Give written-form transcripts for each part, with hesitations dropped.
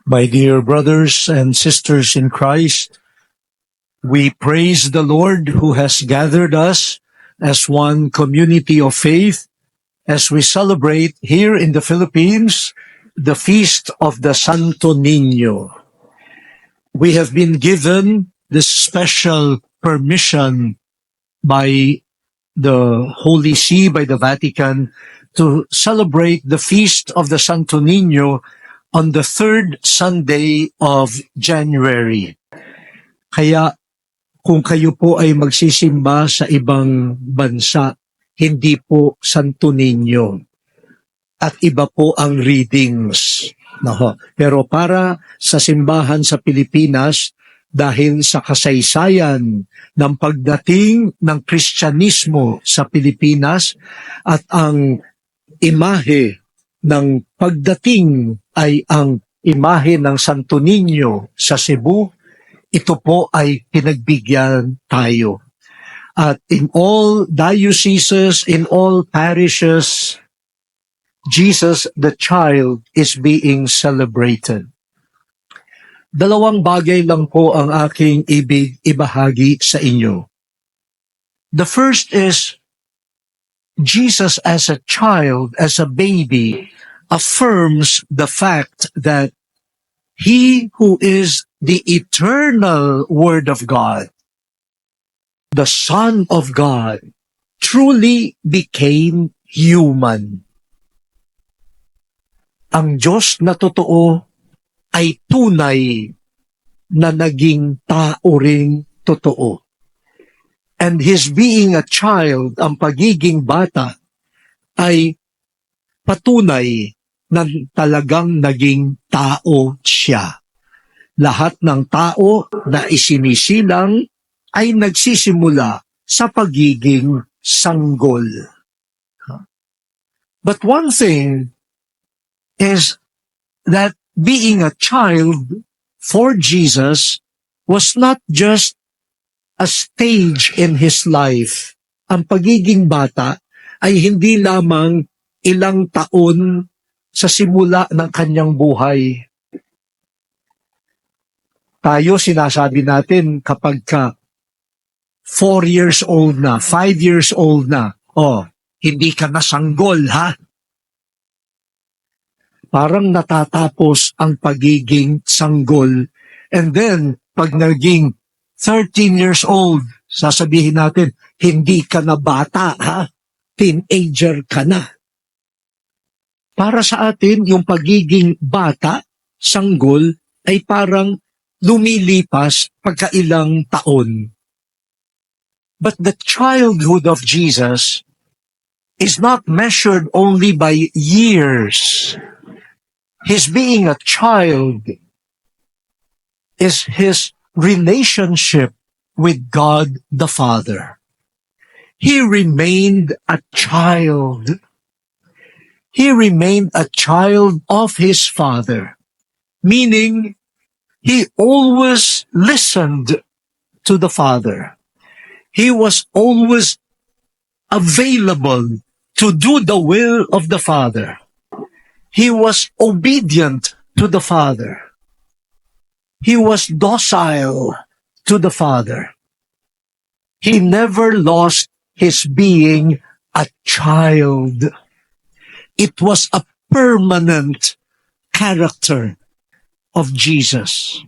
My dear brothers and sisters in Christ, we praise the Lord who has gathered us as one community of faith as we celebrate here in the Philippines the feast of the Santo Niño. We have been given this special permission by the Holy See, by the Vatican, to celebrate the feast of the Santo Niño on the third Sunday of January. Kaya kung kayo po ay magsisimba sa ibang bansa, hindi po Santo Niño. At iba po ang readings. No? Pero para sa simbahan sa Pilipinas, dahil sa kasaysayan ng pagdating ng Kristyanismo sa Pilipinas at ang imahe ng pagdating ay ang imahe ng Santo Niño sa Cebu, ito po ay pinagbigyan tayo. At in all dioceses, in all parishes, Jesus the Child is being celebrated. Dalawang bagay lang po ang aking ibahagi sa inyo. The first is, Jesus as a child, as a baby, affirms the fact that He who is the eternal Word of God, the Son of God, truly became human. Ang Diyos na totoo ay tunay na naging tao ring totoo. And His being a child, ang pagiging bata, ay patunay na talagang naging tao siya. Lahat ng tao na isinisilang ay nagsisimula sa pagiging sanggol. But one thing is that being a child for Jesus was not just a stage in His life. Ang pagiging bata ay hindi lamang ilang taon sa simula ng kanyang buhay. Tayo sinasabi natin kapag ka 4 years old na, 5 years old na, hindi ka na sanggol, ha? Parang natatapos ang pagiging sanggol. And then, pag naging 13 years old, sasabihin natin, hindi ka na bata, ha? Teenager ka na. Para sa atin, yung pagiging bata, sanggol, ay parang lumilipas pagkailang taon. But the childhood of Jesus is not measured only by years. His being a child is His relationship with God the Father. He remained a child. He remained a child of His Father, meaning He always listened to the Father. He was always available to do the will of the Father. He was obedient to the Father. He was docile to the Father. He never lost His being a child. It was a permanent character of Jesus.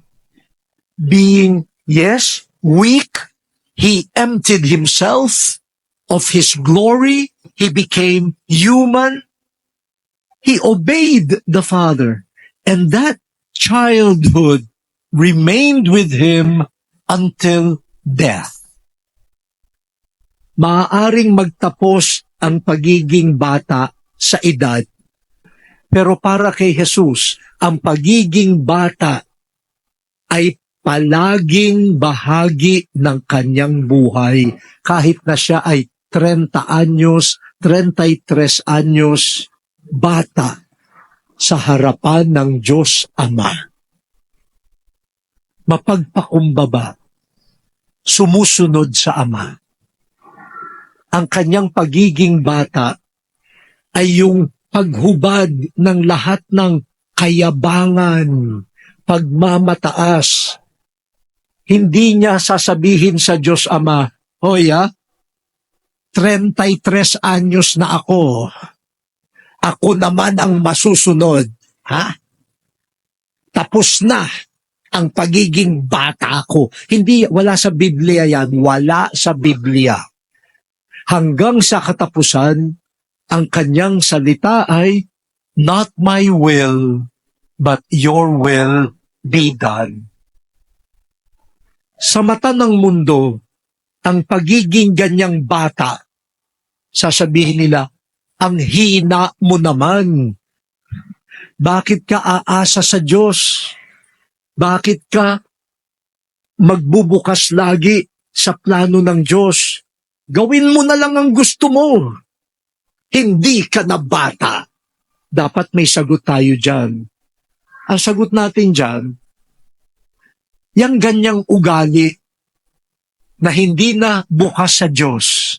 Being, yes, weak, He emptied Himself of His glory. He became human. He obeyed the Father, and that childhood remained with Him until death. Maaaring magtapos ang pagiging bata sa edad, pero para kay Jesus, ang pagiging bata ay palaging bahagi ng kanyang buhay, kahit na siya ay 30 anyos, 33 anyos, bata sa harapan ng Diyos Ama. Mapagpakumbaba, sumusunod sa Ama. Ang kanyang pagiging bata ay yung paghubad ng lahat ng kayabangan, pagmamataas. Hindi niya sasabihin sa Diyos Ama, "Hoy 33 anyos na ako. Ako naman ang masusunod." Tapos na ang pagiging bata ko. Hindi, wala sa Biblia yan. Wala sa Biblia. Hanggang sa katapusan, ang kanyang salita ay, "Not my will, but your will be done." Sa mata ng mundo, ang pagiging ganyang bata, sasabihin nila, "Ang hina mo naman. Bakit ka aasa sa Diyos? Bakit ka magbubukas lagi sa plano ng Diyos? Gawin mo na lang ang gusto mo. Hindi ka na bata." Dapat may sagot tayo dyan. Ang sagot natin dyan, yang ganyang ugali na hindi na bukas sa Diyos,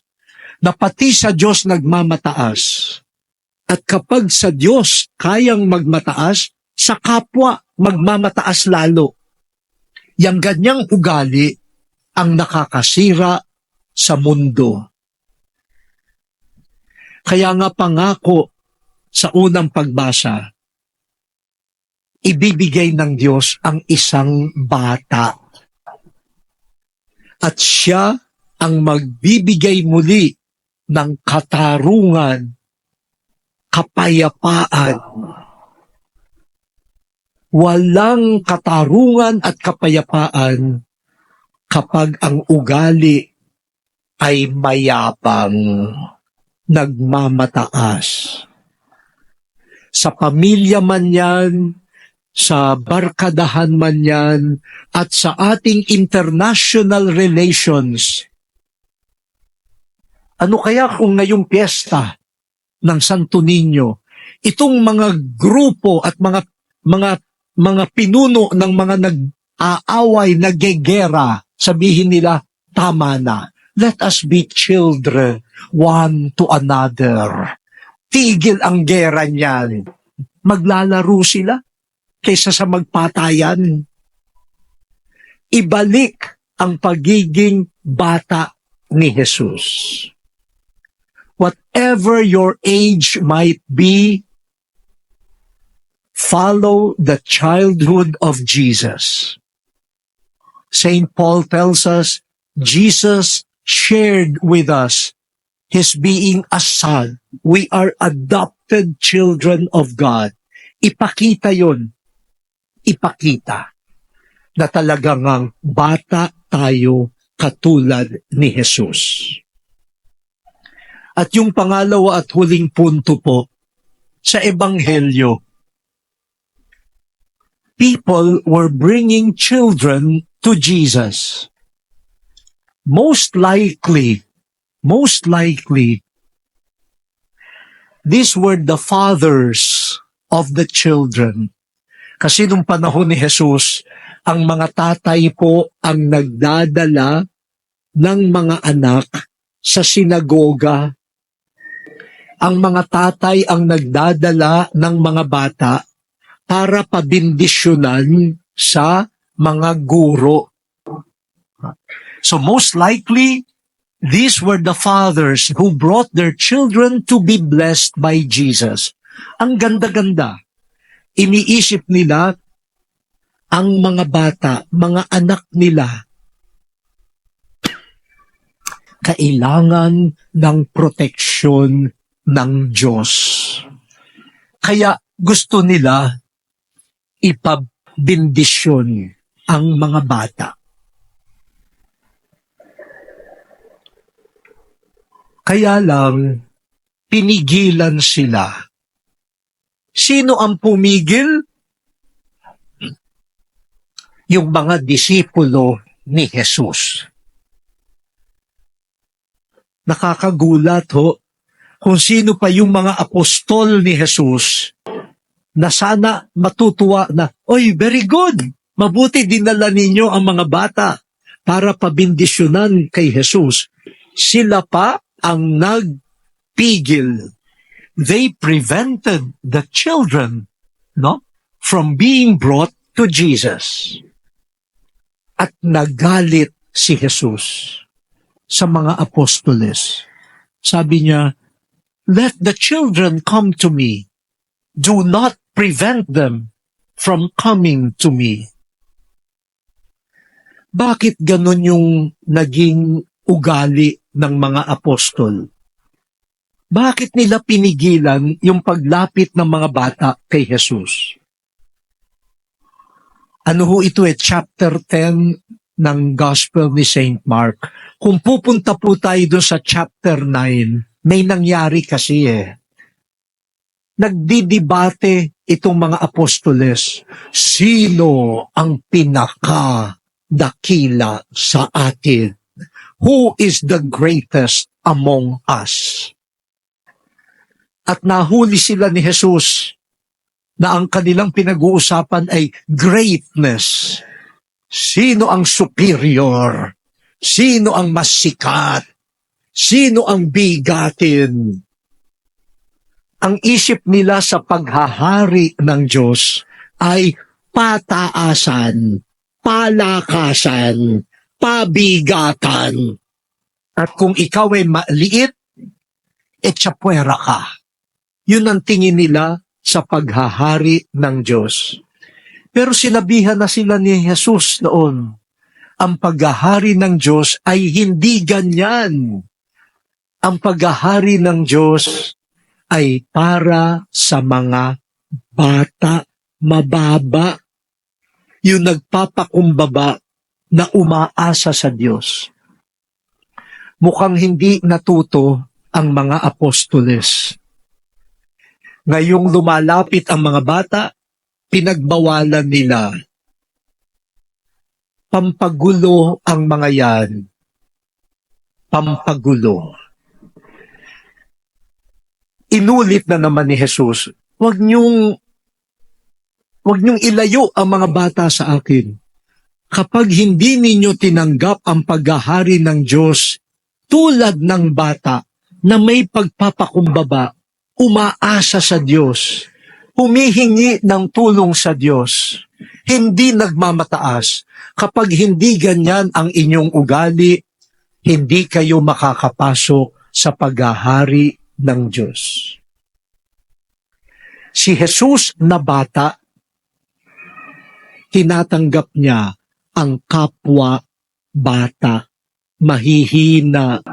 na pati sa Diyos nagmamataas, at kapag sa Diyos kayang magmataas, sa kapwa magmamataas lalo. Yang ganyang ugali ang nakakasira sa mundo. Kaya nga pangako sa unang pagbasa, ibibigay ng Diyos ang isang bata. At siya ang magbibigay muli ng katarungan, kapayapaan. Walang katarungan at kapayapaan kapag ang ugali ay mayabang, nagmamataas. Sa pamilya man yan, sa barkadahan man yan, at sa ating international relations. Ano kaya kung ngayong piyesta ng Santo Niño, itong mga grupo at mga pinuno ng mga nag-aaway, nagegera, sabihin nila, tama na. Let us be children one to another. Tigil ang gera niyan. Maglalaro sila kaysa sa magpatayan. Ibalik ang pagiging bata ni Jesus. Whatever your age might be, follow the childhood of Jesus. St. Paul tells us, Jesus shared with us his being a son. We are adopted children of God. Ipakita yon. Ipakita na talagang bata tayo katulad ni Jesus. At yung pangalawa at huling punto po, sa Ebanghelyo, people were bringing children to Jesus. Most likely, these were the fathers of the children. Kasi nung panahon ni Jesus, ang mga tatay po ang nagdadala ng mga anak sa sinagoga. Ang mga tatay ang nagdadala ng mga bata para pabindisyonan sa mga guro. So most likely, these were the fathers who brought their children to be blessed by Jesus. Ang ganda-ganda. Iniisip nila ang mga bata, mga anak nila, kailangan ng proteksyon ng Diyos. Kaya gusto nila ipabindisyon ang mga bata. Kaya lang, pinigilan sila. Sino ang pumigil? Yung mga disipulo ni Jesus. Nakakagulat kung sino pa yung mga apostol ni Jesus na sana matutuwa na, "Oy, very good! Mabuti dinala ninyo ang mga bata para pabindisyonan kay Jesus." Sila pa ang nagpigil. They prevented the children from being brought to Jesus. At nagalit si Jesus sa mga apostoles. Sabi niya, "Let the children come to me. Do not prevent them from coming to me." Bakit ganun yung naging ugali ng mga apostol? Bakit nila pinigilan yung paglapit ng mga bata kay Jesus? Ano ho ito chapter 10 ng Gospel ni St. Mark. Kung pupunta po tayo doon sa chapter 9, may nangyari kasi Nagdidebate itong mga apostoles. Sino ang pinaka-dakila sa atin? Who is the greatest among us? At nahuli sila ni Jesus na ang kanilang pinag-uusapan ay greatness. Sino ang superior? Sino ang mas sikat? Sino ang bigatin? Ang isip nila sa paghahari ng Diyos ay pataasan, palakasan, pabigatan. At kung ikaw ay maliit, tsapwera ka. Yun ang tingin nila sa paghahari ng Diyos. Pero sinabihan na sila ni Jesus noon, ang paghahari ng Diyos ay hindi ganyan. Ang paghahari ng Diyos ay para sa mga bata, mababa, yung nagpapakumbaba na umaasa sa Diyos. Mukhang hindi natuto ang mga apostoles. Ngayong lumalapit ang mga bata, pinagbawalan nila. Pampagulo ang mga yan. Pampagulo. Inulit na naman ni Jesus, Huwag niyong ilayo ang mga bata sa akin. Kapag hindi ninyo tinanggap ang paghahari ng Diyos tulad ng bata na may pagpapakumbaba, umaasa sa Diyos, humihingi ng tulong sa Diyos, hindi nagmamataas. Kapag hindi ganyan ang inyong ugali, hindi kayo makakapasok sa paghahari ng Diyos. Si Jesus na bata, tinatanggap niya ang kapwa bata, mahihina,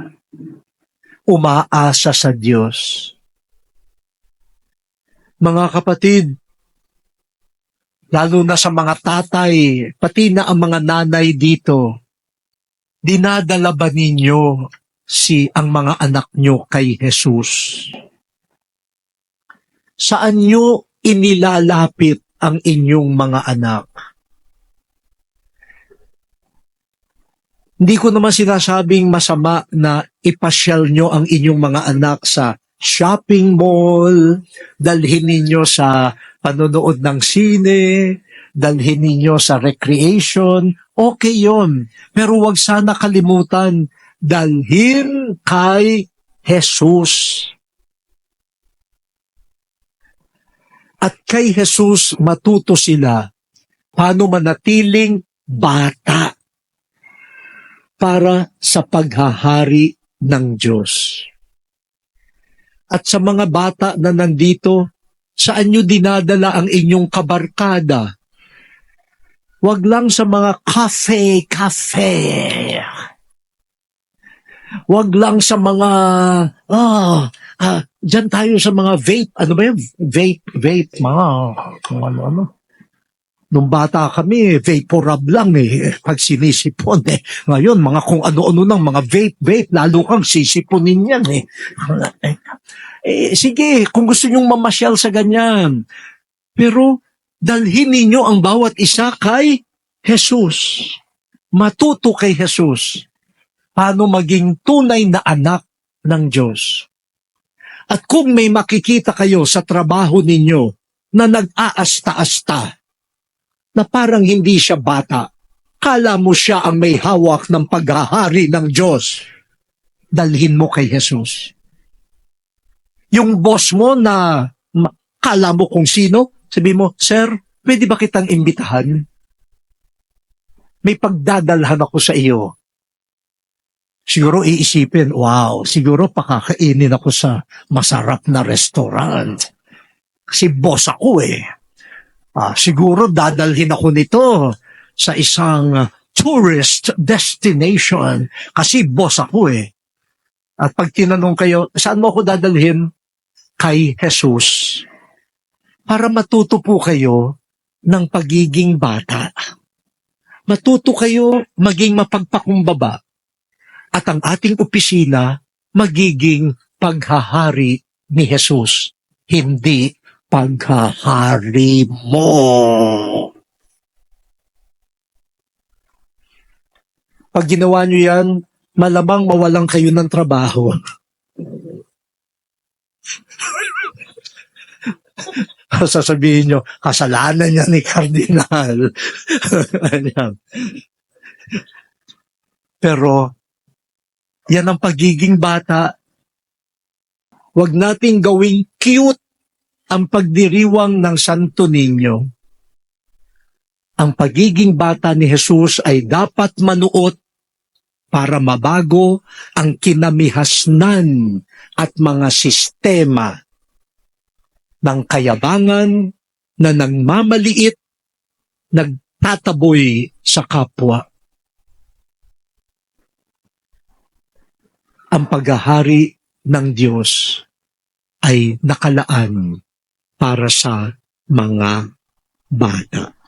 umaasa sa Diyos. Mga kapatid, lalo na sa mga tatay, pati na ang mga nanay dito, dinadala ba ninyo ang mga anak nyo kay Jesus? Saan nyo inilalapit ang inyong mga anak? Hindi ko naman sinasabing masama na ipasyal nyo ang inyong mga anak sa shopping mall, dalhin ninyo sa panonood ng sine, dalhin ninyo sa recreation, okay yon. Pero wag sana kalimutan, dalhin kay Jesus. At kay Jesus matuto sila paano manatiling bata para sa paghahari ng Diyos. At sa mga bata na nandito, saan nyo dinadala ang inyong kabarkada? Wag lang sa mga cafe. Wag lang sa mga, dyan tayo sa mga vape. Ano ba yun? Vape, mga, kung ano. Nung bata kami, vaporub lang pag sinisipon Ngayon, mga kung ano-ano ng mga vape, lalo kang sisiponin yan sige, kung gusto nyong mamasyal sa ganyan. Pero, dalhin ninyo ang bawat isa kay Jesus. Matuto kay Jesus. Paano maging tunay na anak ng Diyos. At kung may makikita kayo sa trabaho ninyo na nag-aasta-asta, na parang hindi siya bata, kala mo siya ang may hawak ng paghahari ng Diyos, dalhin mo kay Jesus. Yung boss mo na kala mo kung sino, sabi mo, Sir, Pwede ba kitang imbitahan? May pagdadalhan ako sa iyo. Siguro iisipin, wow, siguro pakakainin ako sa masarap na restaurant. Kasi boss ako eh. Siguro dadalhin ako nito sa isang tourist destination kasi boss ako eh. At pag tinanong kayo, saan mo ako dadalhin? Kay Jesus. Para matuto po kayo ng pagiging bata. Matuto kayo maging mapagpakumbaba. At ang ating opisina magiging paghahari ni Jesus, hindi paghahari mo. Pag ginawa nyo yan, malamang mawalan kayo ng trabaho. Sasabihin nyo, kasalanan niya ni Kardinal. Pero, yan ang pagiging bata. Huwag nating gawing cute ang pagdiriwang ng Santo Niño. Ang pagiging bata ni Jesus ay dapat manuot para mabago ang kinamihasnan at mga sistema ng kayabangan na nagmamaliit, nagtataboy sa kapwa. Ang paghahari ng Diyos ay nakalaan para sa mga bata.